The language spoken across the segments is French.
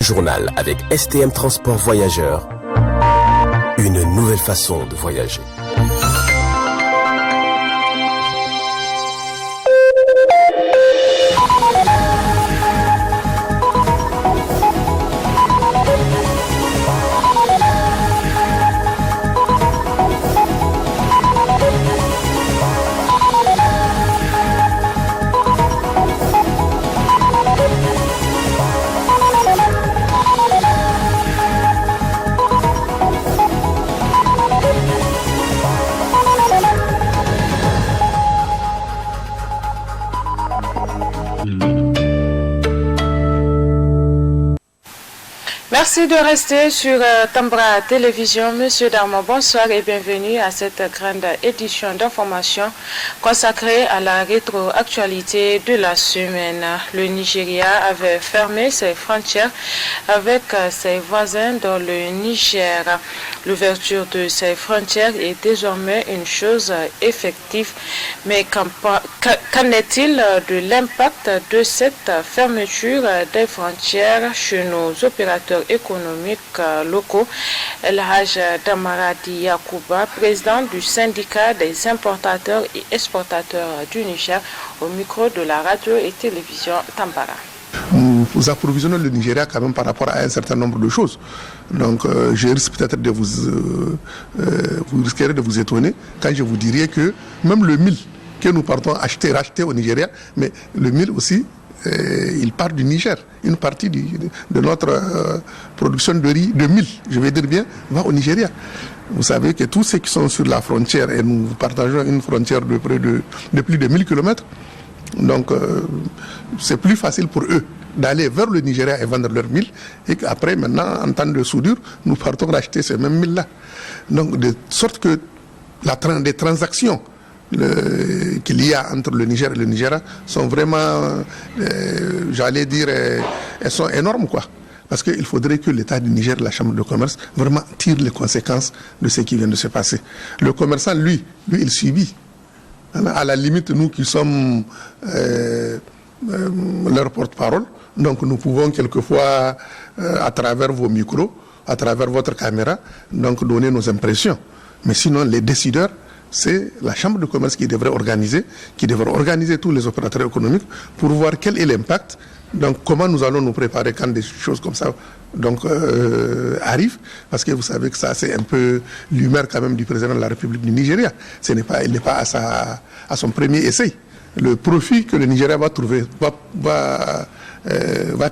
Journal avec STM Transport Voyageurs. Une nouvelle façon de voyager. Merci de rester sur Tambra Télévision. Monsieur Darmo, bonsoir et bienvenue à cette grande édition d'information consacrée à la rétroactualité de la semaine. Le Nigeria avait fermé ses frontières avec ses voisins dans le Niger. L'ouverture de ces frontières est désormais une chose effective. Mais qu'en est-il de l'impact de cette fermeture des frontières chez nos opérateurs économiques locaux? El Haj Damaradi Yakouba, président du syndicat des importateurs et exportateurs du Niger, au micro de la radio et télévision Tambara. Nous approvisionnons le Nigeria quand même par rapport à un certain nombre de choses. Donc je risque peut-être de vous risquerez de vous étonner quand je vous dirais que même le mil que nous partons racheter au Nigeria, mais le mil aussi, il part du Niger. Une partie de notre production de riz, de mil, je vais dire bien, va au Nigeria. Vous savez que tous ceux qui sont sur la frontière, et nous partageons une frontière de près de plus de 1000 km, donc c'est plus facile pour eux d'aller vers le Nigeria et vendre leur mil, et qu'après, maintenant, en temps de soudure, nous partons racheter ces mêmes mil-là. Donc, de sorte que les transactions qu'il y a entre le Niger et le Nigeria sont vraiment, j'allais dire, elles sont énormes, quoi. Parce qu'il faudrait que l'État du Niger, la Chambre de commerce, vraiment tire les conséquences de ce qui vient de se passer. Le commerçant, lui, il subit. À la limite, nous qui sommes leur porte-parole, donc nous pouvons quelquefois, à travers vos micros, à travers votre caméra, donc donner nos impressions. Mais sinon, les décideurs, c'est la Chambre de commerce qui devrait organiser tous les opérateurs économiques pour voir quel est l'impact. Donc comment nous allons nous préparer quand des choses comme ça arrivent, parce que vous savez que ça c'est un peu l'humeur quand même du président de la République du Nigeria. Il n'est pas à son premier essai. Le profit que le Nigeria va trouver, va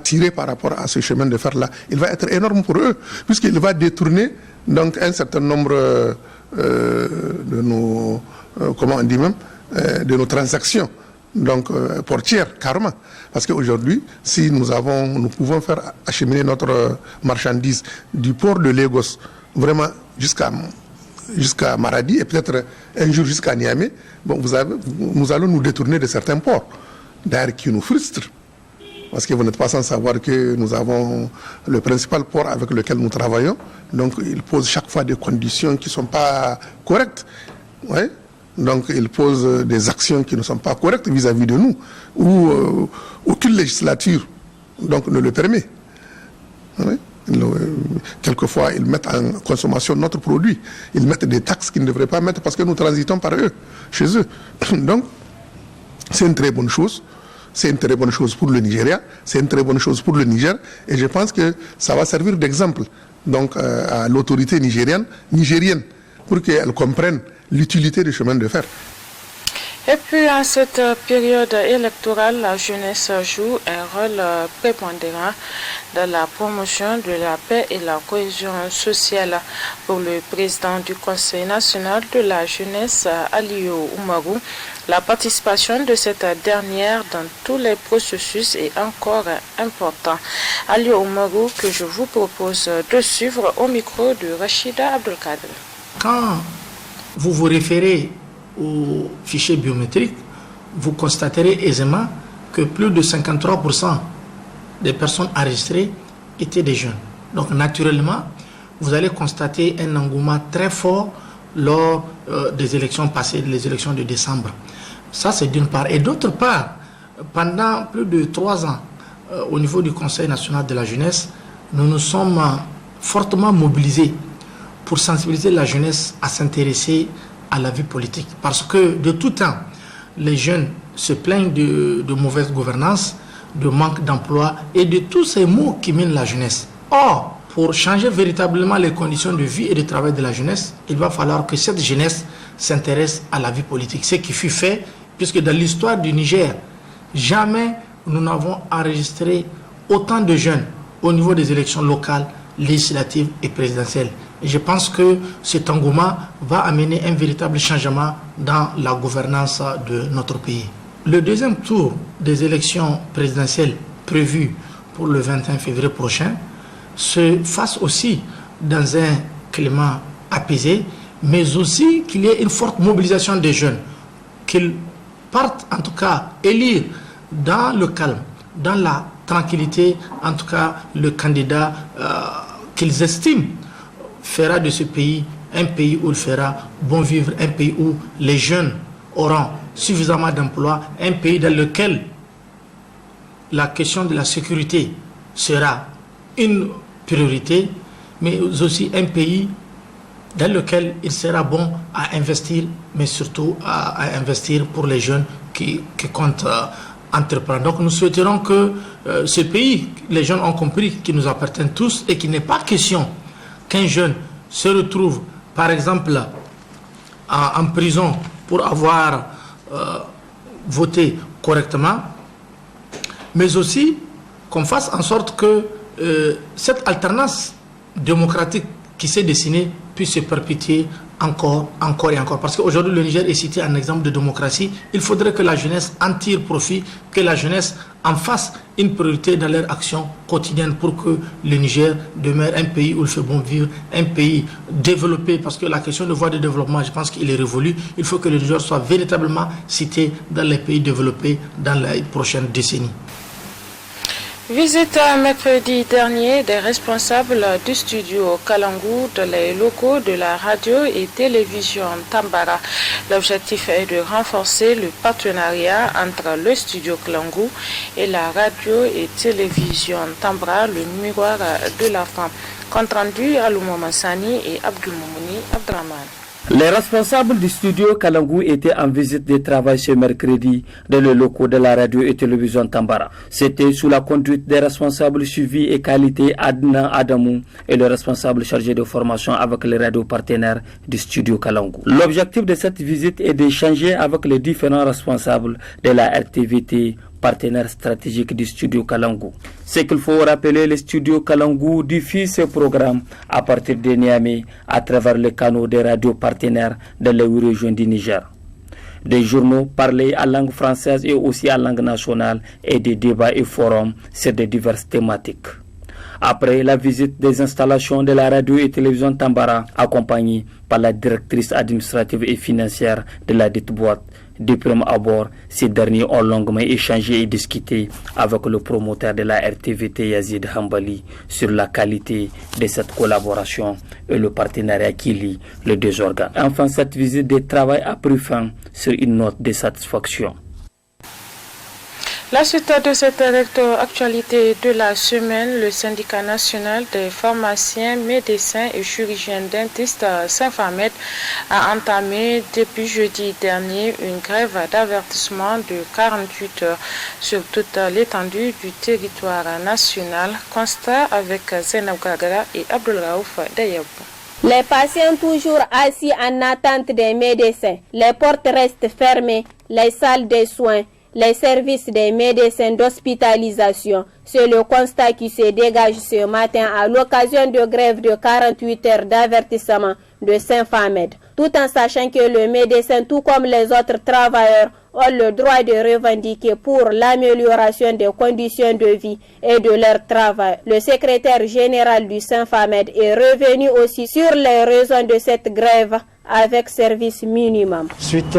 tirer par rapport à ce chemin de fer là, il va être énorme pour eux, puisqu'il va détourner donc un certain nombre de nos comment on dit même de nos transactions donc portières carrément, parce qu'aujourd'hui si nous pouvons faire acheminer notre marchandise du port de Lagos vraiment jusqu'à Maradi et peut-être un jour jusqu'à Niamey, bon, nous allons nous détourner de certains ports d'ailleurs qui nous frustrent. Parce que vous n'êtes pas sans savoir que nous avons le principal port avec lequel nous travaillons. Donc, il pose chaque fois des conditions qui ne sont pas correctes. Ouais. Donc, il pose des actions qui ne sont pas correctes vis-à-vis de nous, où aucune législature donc, ne le permet. Ouais. Quelquefois, ils mettent en consommation notre produit. Ils mettent des taxes qu'ils ne devraient pas mettre parce que nous transitons par eux, chez eux. Donc, c'est une très bonne chose. C'est une très bonne chose pour le Nigeria, c'est une très bonne chose pour le Niger, et je pense que ça va servir d'exemple donc à l'autorité nigérienne pour qu'elle comprenne l'utilité du chemin de fer. Et puis, en cette période électorale, la jeunesse joue un rôle prépondérant dans la promotion de la paix et la cohésion sociale. Pour le président du Conseil national de la jeunesse, Aliou Oumarou, la participation de cette dernière dans tous les processus est encore importante. Aliou Oumarou, que je vous propose de suivre au micro de Rachida Abdelkader. Quand vous vous référez au fichier biométrique, vous constaterez aisément que plus de 53% des personnes enregistrées étaient des jeunes. Donc naturellement, vous allez constater un engouement très fort lors des élections passées, les élections de décembre. Ça, c'est d'une part. Et d'autre part, pendant plus de 3 ans, au niveau du Conseil national de la jeunesse, nous nous sommes fortement mobilisés pour sensibiliser la jeunesse à s'intéresser à la vie politique. Parce que de tout temps, les jeunes se plaignent de mauvaise gouvernance, de manque d'emploi et de tous ces maux qui minent la jeunesse. Or, pour changer véritablement les conditions de vie et de travail de la jeunesse, il va falloir que cette jeunesse s'intéresse à la vie politique. Ce qui fut fait, puisque dans l'histoire du Niger, jamais nous n'avons enregistré autant de jeunes au niveau des élections locales, législatives et présidentielles. Et je pense que cet engouement va amener un véritable changement dans la gouvernance de notre pays. Le deuxième tour des élections présidentielles prévues pour le 21 février prochain se fasse aussi dans un climat apaisé, mais aussi qu'il y ait une forte mobilisation des jeunes, qu'ils partent en tout cas élire dans le calme, dans la tranquillité, en tout cas le candidat qu'ils estiment fera de ce pays un pays où il fera bon vivre, un pays où les jeunes auront suffisamment d'emplois, un pays dans lequel la question de la sécurité sera une priorité, mais aussi un pays dans lequel il sera bon à investir, mais surtout à investir pour les jeunes qui comptent entreprendre. Donc nous souhaiterons que ce pays, les jeunes ont compris qu'il nous appartient tous et qu'il n'est pas question qu'un jeune se retrouve, par exemple, en prison pour avoir voté correctement, mais aussi qu'on fasse en sorte que cette alternance démocratique qui s'est dessinée puisse se perpétuer encore et encore. Parce qu'aujourd'hui, le Niger est cité en exemple de démocratie. Il faudrait que la jeunesse en tire profit, que la jeunesse en fasse une priorité dans leur action quotidienne pour que le Niger demeure un pays où il fait bon vivre, un pays développé. Parce que la question de voie de développement, je pense qu'il est révolu. Il faut que le Niger soit véritablement cité dans les pays développés dans les prochaines décennies. Visite mercredi dernier des responsables du studio Kalangu dans les locaux de la radio et télévision Tambara. L'objectif est de renforcer le partenariat entre le studio Kalangu et la radio et télévision Tambara, le miroir de la femme. Compte rendu à Mansani et Abdulmoumouni Abdraman. Les responsables du studio Kalangu étaient en visite de travail ce mercredi dans le locaux de la radio et télévision Tambara. C'était sous la conduite des responsables suivi et qualité Adnan Adamou et le responsable chargé de formation avec les radios partenaires du studio Kalangu. L'objectif de cette visite est d'échanger avec les différents responsables de la RTVT, partenaire stratégique du studio Kalangu. Ce qu'il faut rappeler, le studio Kalangu diffuse ses programmes à partir de Niamey à travers les canaux des radios partenaires dans les 8 régions du Niger. Des journaux parlés en langue française et aussi en langue nationale et des débats et forums sur de diverses thématiques. Après la visite des installations de la radio et télévision Tambara, accompagnée par la directrice administrative et financière de la dite boîte, de prime abord, ces derniers ont longuement échangé et discuté avec le promoteur de la RTVT Yazid Hambali sur la qualité de cette collaboration et le partenariat qui lie les deux organes. Enfin, cette visite de travail a pris fin sur une note de satisfaction. La suite de cette actualité de la semaine, le syndicat national des pharmaciens, médecins et chirurgiens dentistes Saint-Famed a entamé depuis jeudi dernier une grève d'avertissement de 48 heures sur toute l'étendue du territoire national. Constat avec Zainab Gagara et Abdulraouf Dayabou. Les patients toujours assis en attente des médecins. Les portes restent fermées, les salles de soins, les services des médecins d'hospitalisation. C'est le constat qui se dégage ce matin à l'occasion de grève de 48 heures d'avertissement de Saint-Famed, tout en sachant que le médecin, tout comme les autres travailleurs, ont le droit de revendiquer pour l'amélioration des conditions de vie et de leur travail. Le secrétaire général du Saint-Famed est revenu aussi sur les raisons de cette grève avec service minimum. Suite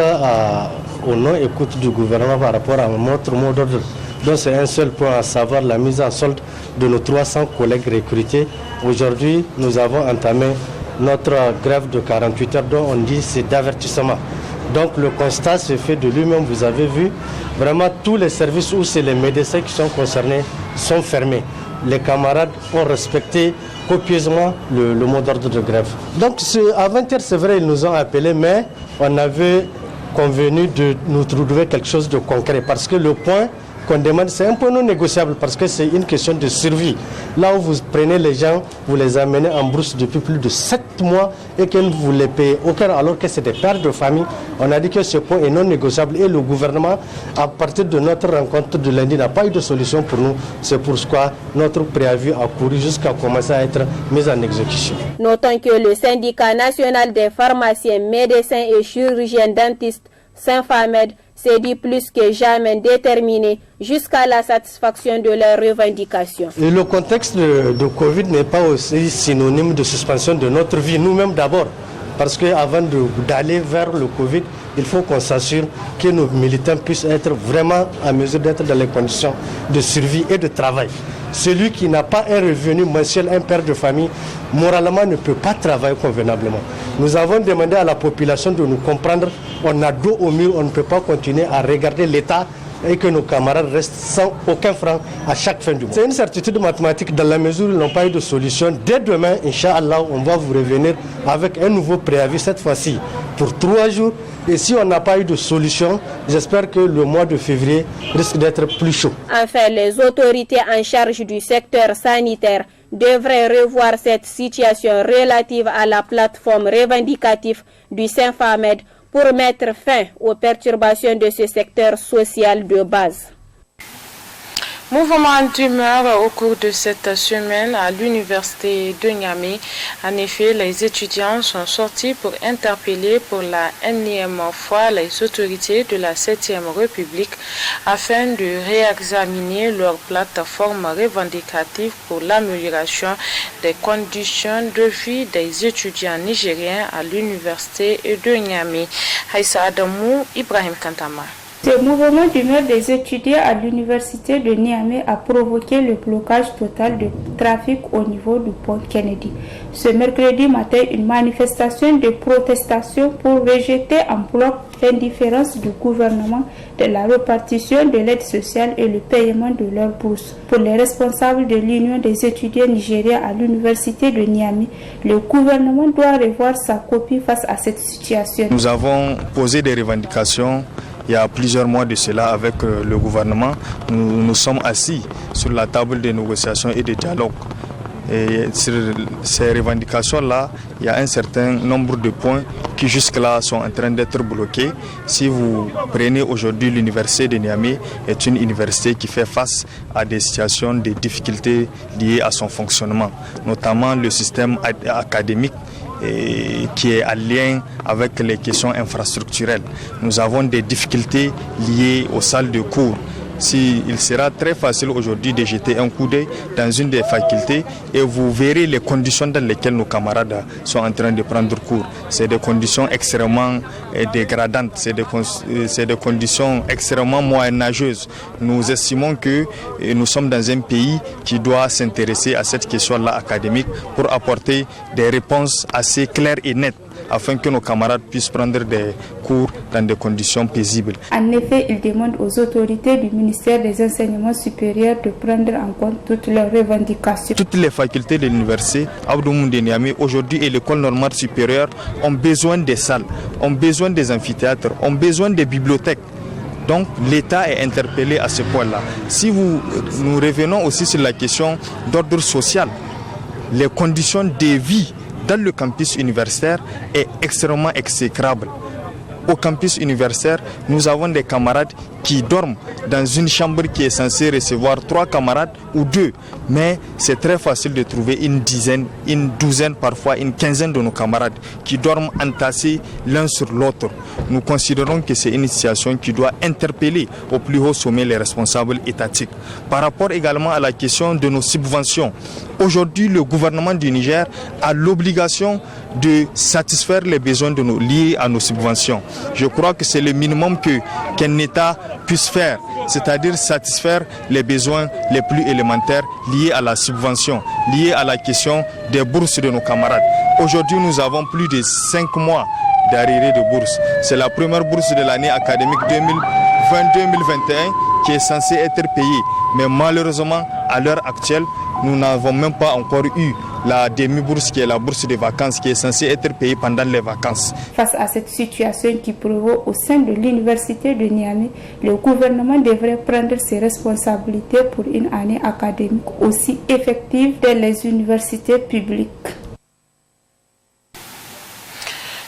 au non-écoute du gouvernement par rapport à notre mot d'ordre, donc c'est un seul point, à savoir la mise en solde de nos 300 collègues recrutés. Aujourd'hui, nous avons entamé notre grève de 48 heures dont on dit c'est d'avertissement. Donc le constat se fait de lui-même, vous avez vu, vraiment tous les services où c'est les médecins qui sont concernés sont fermés. les camarades ont respecté copieusement le mot d'ordre de grève. Donc à 20h, c'est vrai, ils nous ont appelés, mais on avait convenu de nous trouver quelque chose de concret parce que le point qu'on demande, c'est un peu non négociable parce que c'est une question de survie. Là où vous prenez les gens, vous les amenez en brousse depuis plus de 7 mois et que vous ne les payez aucun, alors que c'est des pères de famille, on a dit que ce point est non négociable et le gouvernement, à partir de notre rencontre de lundi, n'a pas eu de solution pour nous. C'est pourquoi notre préavis a couru jusqu'à commencer à être mis en exécution. Notons que le syndicat national des pharmaciens, médecins et chirurgiens dentistes, Saint-Famed, s'est dit plus que jamais déterminé jusqu'à la satisfaction de leurs revendications. Et le contexte de Covid n'est pas aussi synonyme de suspension de notre vie, nous-mêmes d'abord. Parce qu'avant d'aller vers le Covid, il faut qu'on s'assure que nos militants puissent être vraiment en mesure d'être dans les conditions de survie et de travail. Celui qui n'a pas un revenu mensuel, un père de famille, moralement ne peut pas travailler convenablement. Nous avons demandé à la population de nous comprendre. On a dos au mur, on ne peut pas continuer à regarder l'État et que nos camarades restent sans aucun franc à chaque fin du mois. C'est une certitude mathématique dans la mesure où ils n'ont pas eu de solution. Dès demain, Inch'Allah, on va vous revenir avec un nouveau préavis, cette fois-ci pour 3 jours. Et si on n'a pas eu de solution, j'espère que le mois de février risque d'être plus chaud. Enfin, les autorités en charge du secteur sanitaire devraient revoir cette situation relative à la plateforme revendicative du Saint-Famed pour mettre fin aux perturbations de ce secteur social de base. Mouvement d'humeur au cours de cette semaine à l'université de Niamey. En effet, les étudiants sont sortis pour interpeller pour la énième fois les autorités de la 7e République afin de réexaminer leur plateforme revendicative pour l'amélioration des conditions de vie des étudiants nigériens à l'université de Niamey. Haïssa Adamou, Ibrahim Kantama. Ce mouvement d'humeur des étudiants à l'université de Niamey a provoqué le blocage total de trafic au niveau du pont Kennedy. Ce mercredi matin, une manifestation de protestation pour rejeter en bloc l'indifférence du gouvernement de la répartition de l'aide sociale et le paiement de leurs bourses. Pour les responsables de l'Union des étudiants nigériens à l'université de Niamey, le gouvernement doit revoir sa copie face à cette situation. Nous avons posé des revendications il y a plusieurs mois de cela avec le gouvernement. Nous sommes assis sur la table de négociations et de dialogue. Et sur ces revendications-là, il y a un certain nombre de points qui jusque-là sont en train d'être bloqués. Si vous prenez aujourd'hui l'université de Niamey, est une université qui fait face à des situations de difficultés liées à son fonctionnement, notamment le système académique qui est en lien avec les questions infrastructurelles. Nous avons des difficultés liées aux salles de cours. Il sera très facile aujourd'hui de jeter un coup d'œil dans une des facultés et vous verrez les conditions dans lesquelles nos camarades sont en train de prendre cours. C'est des conditions extrêmement dégradantes, c'est des conditions extrêmement moyenâgeuses. Nous estimons que nous sommes dans un pays qui doit s'intéresser à cette question-là académique pour apporter des réponses assez claires et nettes, afin que nos camarades puissent prendre des cours dans des conditions paisibles. En effet, il demande aux autorités du ministère des Enseignements supérieurs de prendre en compte toutes leurs revendications. Toutes les facultés de l'université Abdou Moumouni Niamey aujourd'hui et l'école normale supérieure ont besoin des salles, ont besoin des amphithéâtres, ont besoin des bibliothèques. Donc l'État est interpellé à ce point-là. Si nous revenons aussi sur la question d'ordre social, les conditions de vie dans le campus universitaire est extrêmement exécrable. Au campus universitaire, nous avons des camarades qui dorment dans une chambre qui est censée recevoir 3 camarades ou 2. Mais c'est très facile de trouver une dizaine, une douzaine, parfois une quinzaine de nos camarades qui dorment entassés l'un sur l'autre. Nous considérons que c'est une situation qui doit interpeller au plus haut sommet les responsables étatiques. Par rapport également à la question de nos subventions, aujourd'hui le gouvernement du Niger a l'obligation de satisfaire les besoins liés à nos subventions. Je crois que c'est le minimum qu'un État puisse faire, c'est-à-dire satisfaire les besoins les plus élémentaires liés à la subvention, liés à la question des bourses de nos camarades. Aujourd'hui, nous avons plus de 5 mois d'arriérés de bourse. C'est la première bourse de l'année académique 2020-2021 qui est censée être payée. Mais malheureusement, à l'heure actuelle, nous n'avons même pas encore eu la demi-bourse qui est la bourse de vacances qui est censée être payée pendant les vacances. Face à cette situation qui prévaut au sein de l'université de Niamey, le gouvernement devrait prendre ses responsabilités pour une année académique aussi effective dans les universités publiques.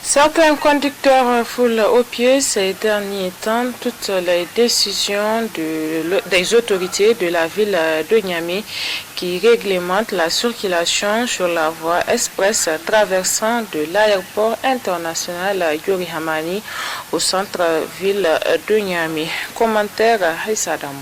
Certains conducteurs foulent aux pieds ces derniers temps toutes les décisions des autorités de la ville de Niamey qui réglementent la circulation sur la voie express traversant de l'aéroport international Yori Hamani au centre-ville de Niamey. Commentaire Haïssa Damou.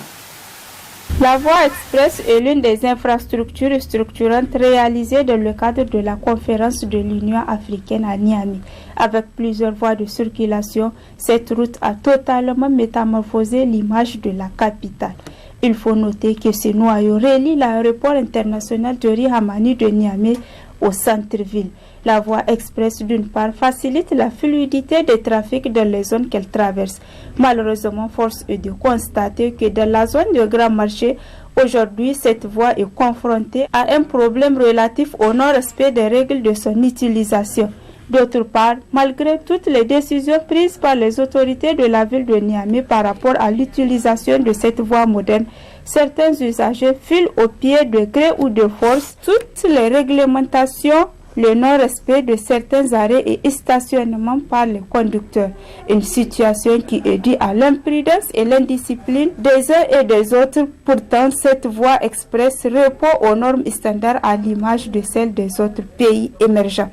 La voie express est l'une des infrastructures structurantes réalisées dans le cadre de la conférence de l'Union africaine à Niamey. Avec plusieurs voies de circulation, cette route a totalement métamorphosé l'image de la capitale. Il faut noter que ce noyau relie l'aéroport international Yori Hamani de Niamey au centre-ville. La voie express, d'une part, facilite la fluidité des trafics dans les zones qu'elle traverse. Malheureusement, force est de constater que dans la zone de Grand Marché, aujourd'hui, cette voie est confrontée à un problème relatif au non-respect des règles de son utilisation. D'autre part, malgré toutes les décisions prises par les autorités de la ville de Niamey par rapport à l'utilisation de cette voie moderne, certains usagers filent au pied de gré ou de force toutes les réglementations, le non-respect de certains arrêts et stationnements par les conducteurs. Une situation qui est due à l'imprudence et l'indiscipline des uns et des autres. Pourtant, cette voie express répond aux normes standards à l'image de celles des autres pays émergents.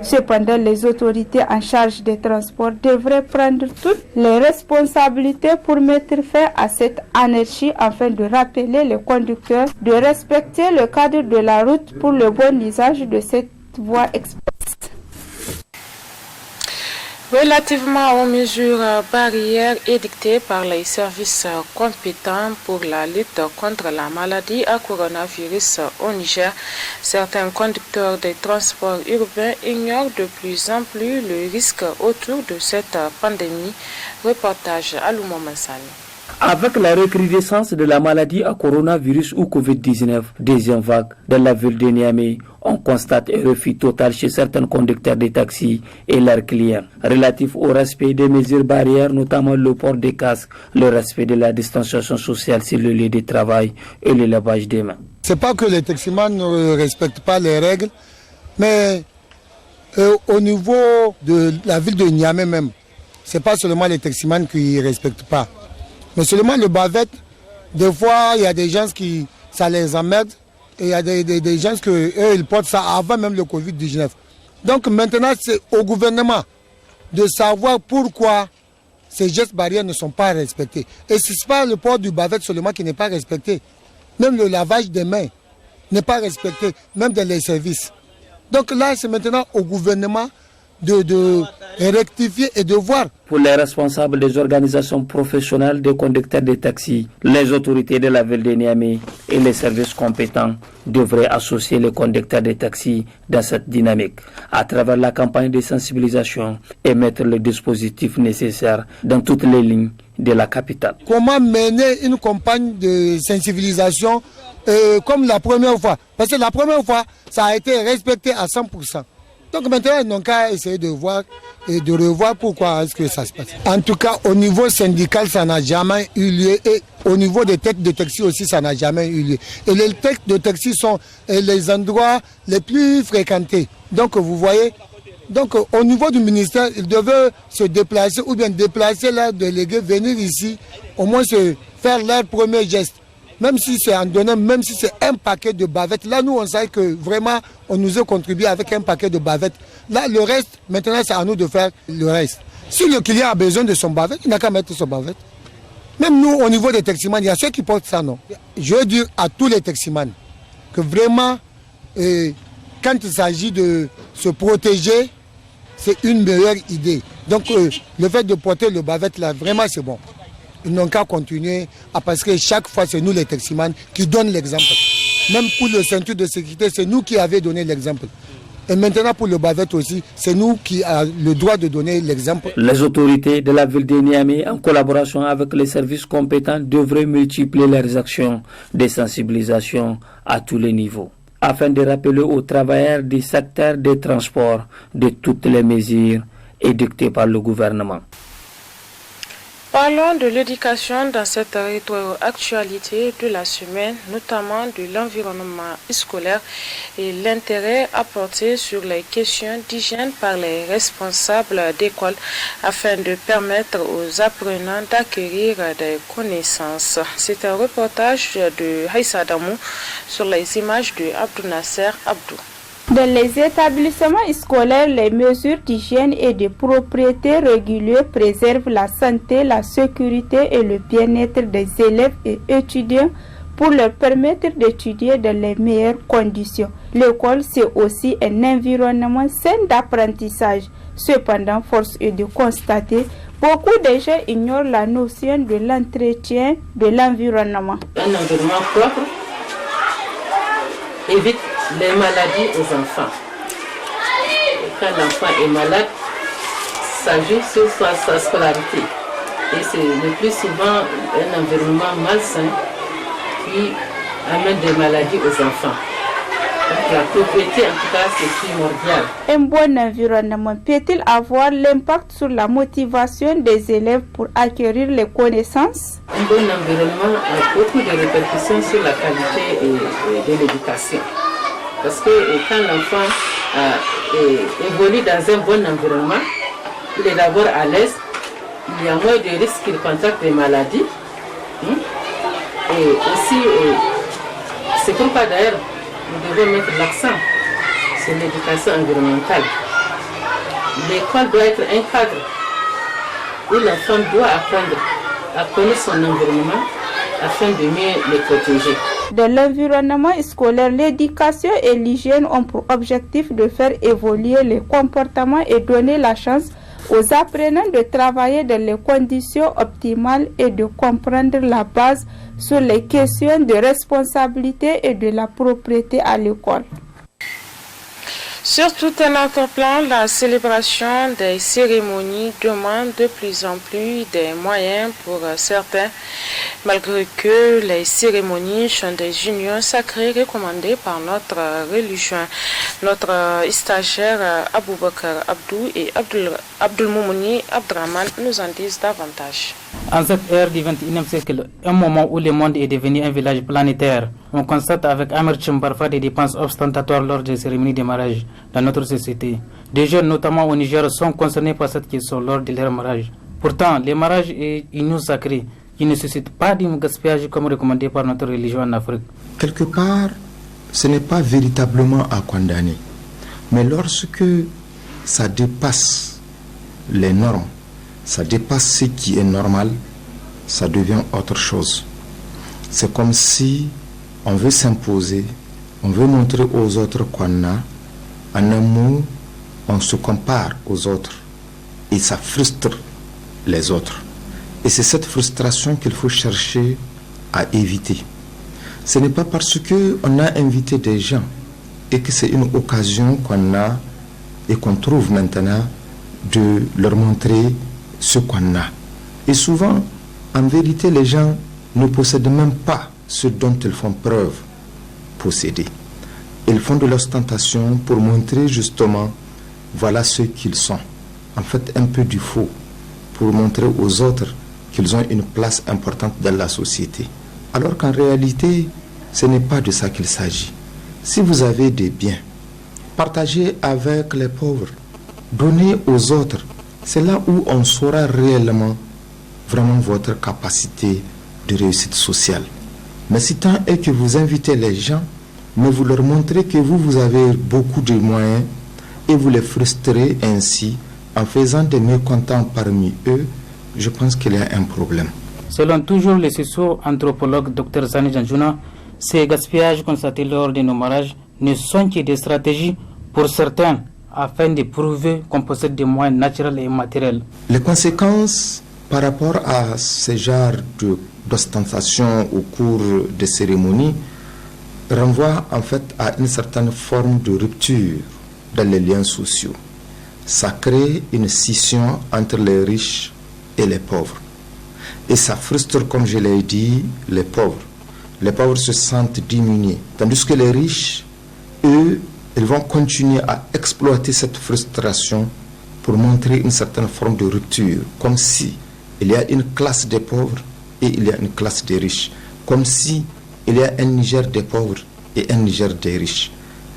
Cependant, les autorités en charge des transports devraient prendre toutes les responsabilités pour mettre fin à cette anarchie afin de rappeler les conducteurs de respecter le cadre de la route pour le bon usage de cette voie express. Relativement aux mesures barrières édictées par les services compétents pour la lutte contre la maladie à coronavirus au Niger, certains conducteurs des transports urbains ignorent de plus en plus le risque autour de cette pandémie. Reportage à Mansani. Avec la recrudescence de la maladie à coronavirus ou Covid-19, deuxième vague dans la ville de Niamey, on constate un refus total chez certains conducteurs de taxis et leurs clients, relatif au respect des mesures barrières, notamment le port des casques, le respect de la distanciation sociale sur le lieu de travail et le lavage des mains. Ce n'est pas que les taximans ne respectent pas les règles, mais au niveau de la ville de Niamey même, ce n'est pas seulement les taximans qui ne respectent pas. Mais seulement le bavette, des fois, il y a des gens qui, ça les emmerde. Et il y a des gens qui, eux, ils portent ça avant même le Covid-19. Donc maintenant, c'est au gouvernement de savoir pourquoi ces gestes barrières ne sont pas respectés. Et ce n'est pas le port du bavette seulement qui n'est pas respecté. Même le lavage des mains n'est pas respecté, même dans les services. Donc là, c'est maintenant au gouvernement de rectifier et de voir. Pour les responsables des organisations professionnelles des conducteurs de taxis, les autorités de la ville de Niamey et les services compétents devraient associer les conducteurs de taxis dans cette dynamique à travers la campagne de sensibilisation et mettre le dispositif nécessaire dans toutes les lignes de la capitale. Comment mener une campagne de sensibilisation comme la première fois? Parce que la première fois, ça a été respecté à 100%. Donc maintenant, ils n'ont qu'à essayer de voir et de revoir pourquoi est-ce que ça se passe. En tout cas, au niveau syndical, ça n'a jamais eu lieu. Et au niveau des têtes de taxi aussi, ça n'a jamais eu lieu. Et les têtes de taxi sont les endroits les plus fréquentés. Donc vous voyez, donc au niveau du ministère, ils devaient se déplacer ou bien déplacer leurs délégués, venir ici, au moins se faire leur premier geste. Même si c'est en donnant, même si c'est un paquet de bavettes. Là, nous, on sait que vraiment, on nous a contribué avec un paquet de bavettes. Là, le reste, maintenant, c'est à nous de faire le reste. Si le client a besoin de son bavette, il n'a qu'à mettre son bavette. Même nous, au niveau des taximans, il y a ceux qui portent ça, non. Je veux dire à tous les taximans que vraiment, quand il s'agit de se protéger, c'est une meilleure idée. Donc, le fait de porter le bavette, là, vraiment, c'est bon. Ils n'ont qu'à continuer, parce que chaque fois, c'est nous les taximans qui donnent l'exemple. Même pour le ceinture de sécurité, c'est nous qui avons donné l'exemple. Et maintenant pour le bavette aussi, c'est nous qui avons le droit de donner l'exemple. Les autorités de la ville de Niamey, en collaboration avec les services compétents, devraient multiplier leurs actions de sensibilisation à tous les niveaux, afin de rappeler aux travailleurs du secteur des transports de toutes les mesures édictées par le gouvernement. Parlons de l'éducation dans cette rétroactualité de la semaine, notamment de l'environnement scolaire et l'intérêt apporté sur les questions d'hygiène par les responsables d'école afin de permettre aux apprenants d'acquérir des connaissances. C'est un reportage de Haïssa Damou sur les images de Abdou Nasser Abdou. Dans les établissements scolaires, les mesures d'hygiène et de propreté régulières préservent la santé, la sécurité et le bien-être des élèves et étudiants pour leur permettre d'étudier dans les meilleures conditions. L'école, c'est aussi un environnement sain d'apprentissage. Cependant, force est de constater, beaucoup de gens ignorent la notion de l'entretien de l'environnement. Un environnement propre évite les maladies aux enfants. Quand l'enfant est malade, ça joue sur sa scolarité. Et c'est le plus souvent un environnement malsain qui amène des maladies aux enfants. Donc la propriété, en tout cas, c'est primordial. Un bon environnement peut-il avoir l'impact sur la motivation des élèves pour acquérir les connaissances? Un bon environnement a beaucoup de répercussions sur la qualité de l'éducation. Parce que quand l'enfant évolue dans un bon environnement, il est d'abord à l'aise, il y a moins de risques qu'il contracte des maladies. Et aussi, c'est pourquoi d'ailleurs nous devons mettre l'accent sur l'éducation environnementale. L'école doit être un cadre où l'enfant doit apprendre à connaître son environnement afin de mieux le protéger. Dans l'environnement scolaire, l'éducation et l'hygiène ont pour objectif de faire évoluer les comportements et donner la chance aux apprenants de travailler dans les conditions optimales et de comprendre la base sur les questions de responsabilité et de la propriété à l'école. Sur tout un autre plan, la célébration des cérémonies demande de plus en plus des moyens pour certains, malgré que les cérémonies sont des unions sacrées recommandées par notre religion. Notre stagiaire Aboubakar Abdou et Abdulmoumouni Abdraman nous en disent davantage. En cette ère du XXIe siècle, un moment où le monde est devenu un village planétaire, on constate avec amertume parfois des dépenses ostentatoires lors des cérémonies de mariage dans notre société. Des jeunes, notamment au Niger, sont concernés par cette question lors de leur mariage. Pourtant, le mariage est une union sacrée qui ne suscite pas d'un gaspillage comme recommandé par notre religion en Afrique. Quelque part, ce n'est pas véritablement à condamner. Mais lorsque ça dépasse les normes, ça dépasse ce qui est normal, ça devient autre chose. C'est comme si on veut s'imposer, on veut montrer aux autres qu'on a. En un mot, on se compare aux autres et ça frustre les autres. Et c'est cette frustration qu'il faut chercher à éviter. Ce n'est pas parce qu'on a invité des gens et que c'est une occasion qu'on a et qu'on trouve maintenant de leur montrer ce qu'on a. Et souvent, en vérité, les gens ne possèdent même pas ce dont ils font preuve posséder. Ils font de l'ostentation pour montrer justement, voilà ce qu'ils sont. En fait, un peu du faux, pour montrer aux autres qu'ils ont une place importante dans la société. Alors qu'en réalité, ce n'est pas de ça qu'il s'agit. Si vous avez des biens, partagez avec les pauvres, donnez aux autres. C'est là où on saura réellement vraiment votre capacité de réussite sociale. Mais si tant est que vous invitez les gens, mais vous leur montrez que vous avez beaucoup de moyens et vous les frustrez ainsi en faisant des mécontents parmi eux, je pense qu'il y a un problème. Selon toujours le socio-anthropologue Dr Sani Janjouna, ces gaspillages constatés lors de nos mariages ne sont que des stratégies pour certains afin de prouver qu'on possède des moyens naturels et matériels. Les conséquences par rapport à ce genre d'ostentation au cours des cérémonies renvoient en fait à une certaine forme de rupture dans les liens sociaux. Ça crée une scission entre les riches et les pauvres. Et ça frustre, comme je l'ai dit, les pauvres. Les pauvres se sentent diminués. Tandis que les riches, eux, ils vont continuer à exploiter cette frustration pour montrer une certaine forme de rupture. Comme si il y a une classe des pauvres et il y a une classe des riches. Comme si il y a un Niger des pauvres et un Niger des riches.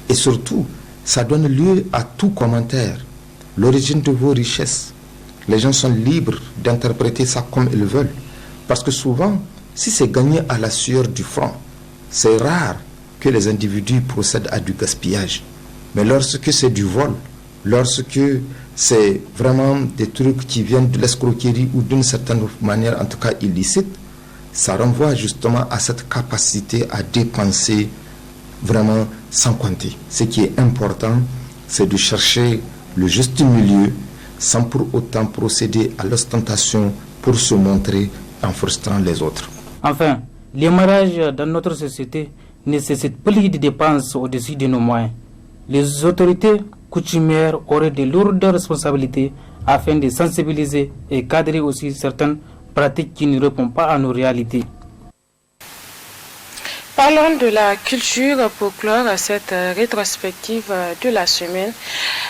Et surtout, ça donne lieu à tout commentaire. L'origine de vos richesses, les gens sont libres d'interpréter ça comme ils veulent. Parce que souvent, si c'est gagné à la sueur du front, c'est rare que les individus procèdent à du gaspillage. Mais lorsque c'est du vol, lorsque c'est vraiment des trucs qui viennent de l'escroquerie ou d'une certaine manière, en tout cas illicite, ça renvoie justement à cette capacité à dépenser vraiment sans compter. Ce qui est important, c'est de chercher le juste milieu sans pour autant procéder à l'ostentation pour se montrer en frustrant les autres. Enfin, les mariages dans notre société nécessitent plus de dépenses au-dessus de nos moyens. Les autorités coutumières auraient de lourdes responsabilités afin de sensibiliser et cadrer aussi certaines pratiques qui ne répondent pas à nos réalités. Parlons de la culture pour clore cette rétrospective de la semaine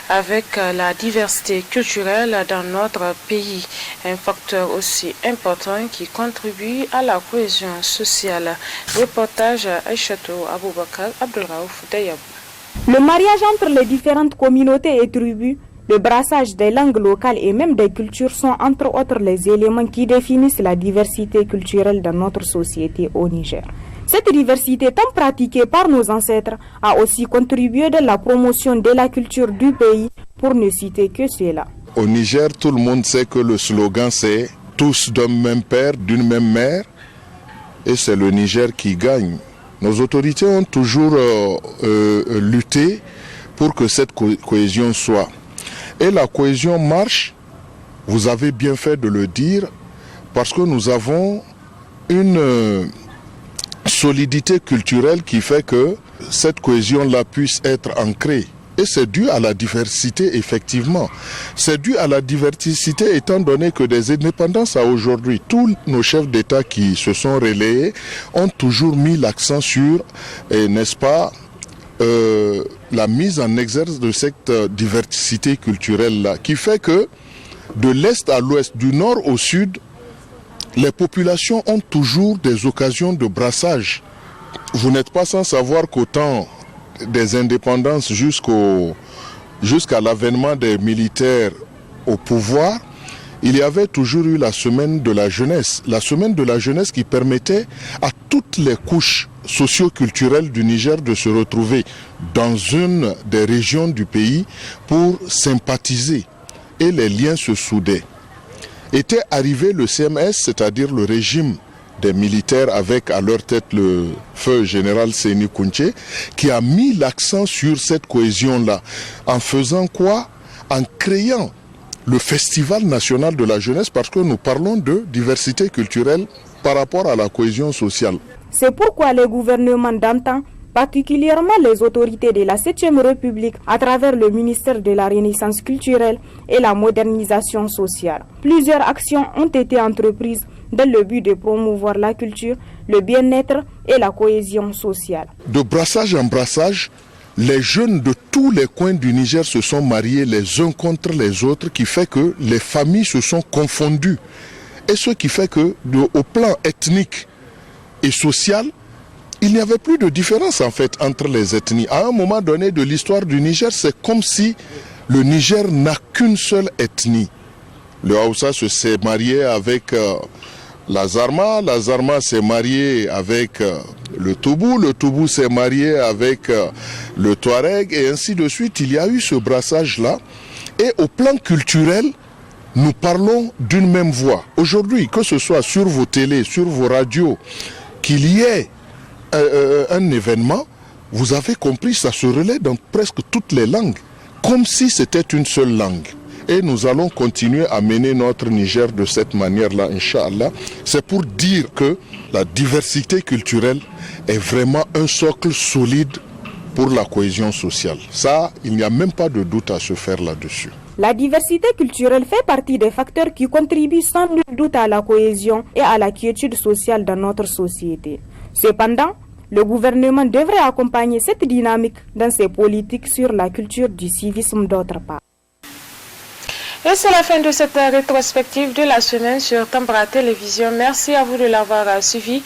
avec la diversité culturelle dans notre pays, un facteur aussi important qui contribue à la cohésion sociale. Reportage Aïchatou Aboubakar Abdelraouf Dayabou. Le mariage entre les différentes communautés et tribus, le brassage des langues locales et même des cultures sont entre autres les éléments qui définissent la diversité culturelle dans notre société au Niger. Cette diversité tant pratiquée par nos ancêtres a aussi contribué dans la promotion de la culture du pays, pour ne citer que cela. Au Niger, tout le monde sait que le slogan c'est « tous d'un même père, d'une même mère » et c'est le Niger qui gagne. Nos autorités ont toujours lutté pour que cette cohésion soit. Et la cohésion marche, vous avez bien fait de le dire, parce que nous avons une solidité culturelle qui fait que cette cohésion-là puisse être ancrée. Et c'est dû à la diversité, effectivement. C'est dû à la diversité étant donné que des indépendances à aujourd'hui, tous nos chefs d'État qui se sont relayés ont toujours mis l'accent sur, n'est-ce pas, la mise en exergue de cette diversité culturelle-là, qui fait que de l'Est à l'Ouest, du Nord au Sud, les populations ont toujours des occasions de brassage. Vous n'êtes pas sans savoir qu'au temps des indépendances jusqu'à l'avènement des militaires au pouvoir, il y avait toujours eu la semaine de la jeunesse. La semaine de la jeunesse qui permettait à toutes les couches socio-culturelles du Niger de se retrouver dans une des régions du pays pour sympathiser. Et les liens se soudaient. Était arrivé le CMS, c'est-à-dire le régime des militaires avec à leur tête le feu général Séni Kounché, qui a mis l'accent sur cette cohésion-là. En faisant quoi? En créant le Festival national de la jeunesse, parce que nous parlons de diversité culturelle par rapport à la cohésion sociale. C'est pourquoi les gouvernements d'antan, particulièrement les autorités de la 7e République, à travers le ministère de la Renaissance culturelle et la modernisation sociale. Plusieurs actions ont été entreprises dans le but de promouvoir la culture, le bien-être et la cohésion sociale. De brassage en brassage, les jeunes de tous les coins du Niger se sont mariés les uns contre les autres, qui fait que les familles se sont confondues. Et ce qui fait que, au plan ethnique et social, il n'y avait plus de différence en fait entre les ethnies. À un moment donné de l'histoire du Niger, c'est comme si le Niger n'a qu'une seule ethnie. Le Haoussa s'est marié avec la Zarma s'est marié avec le Toubou s'est marié avec le Touareg et ainsi de suite. Il y a eu ce brassage-là. Et au plan culturel, nous parlons d'une même voix. Aujourd'hui, que ce soit sur vos télés, sur vos radios, qu'il y ait un événement, vous avez compris, ça se relaie dans presque toutes les langues, comme si c'était une seule langue. Et nous allons continuer à mener notre Niger de cette manière-là, Inch'Allah. C'est pour dire que la diversité culturelle est vraiment un socle solide pour la cohésion sociale. Ça, il n'y a même pas de doute à se faire là-dessus. La diversité culturelle fait partie des facteurs qui contribuent sans nul doute à la cohésion et à la quiétude sociale dans notre société. Cependant, le gouvernement devrait accompagner cette dynamique dans ses politiques sur la culture du civisme d'autre part. Et c'est la fin de cette rétrospective de la semaine sur Tambara Télévision. Merci à vous de l'avoir suivi.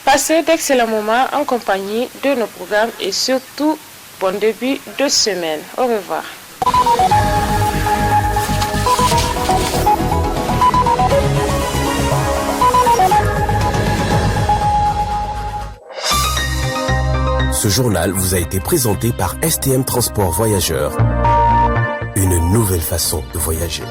Passez d'excellents moments en compagnie de nos programmes et surtout, bon début de semaine. Au revoir. Ce journal vous a été présenté par STM Transport Voyageurs. Une nouvelle façon de voyager.